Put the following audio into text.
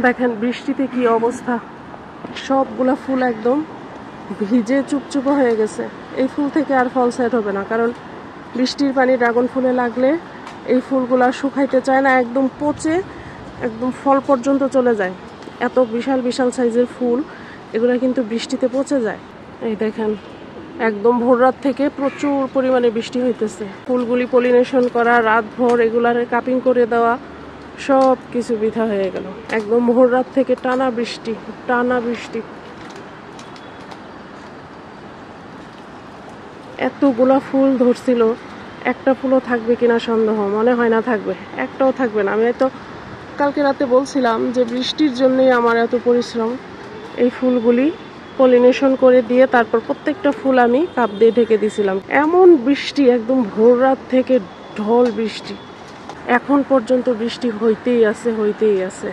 দেখেন বৃষ্টিতে কি অবস্থা, সবগুলা ফুল একদম ভিজে চুপচুপো হয়ে গেছে। এই ফুল থেকে আর ফল সেট হবে না, কারণ বৃষ্টির পানি ড্রাগন ফুলে লাগলে এই ফুলগুলা শুকাইতে চায় না, একদম পচে একদম ফল পর্যন্ত চলে যায়। এত বিশাল বিশাল সাইজের ফুল, এগুলা কিন্তু বৃষ্টিতে পচে যায়। এই দেখেন একদম ভোর রাত থেকে প্রচুর পরিমাণে বৃষ্টি হইতেছে। ফুলগুলি পলিনেশন করা, রাতভর এগুলার কাপিং করে দেওয়া, সব কিছু বৃথা হয়ে গেল। একদম ভোর রাত থেকে টানা বৃষ্টি, টানা বৃষ্টি। এতগুলা ফুল ধরছিল, একটা ফুলও থাকবে কিনা সন্দেহ, মনে হয় না থাকবে, একটাও থাকবে না। আমি তো কালকে রাতে বলছিলাম যে বৃষ্টির জন্যই আমার এত পরিশ্রম। এই ফুলগুলি পলিনেশন করে দিয়ে তারপর প্রত্যেকটা ফুল আমি কাপ দিয়ে ঢেকে দিয়েছিলাম। এমন বৃষ্টি, একদম ভোর রাত থেকে ঢল বৃষ্টি, এখন পর্যন্ত বৃষ্টি হইতেই আছে, হইতেই আছে।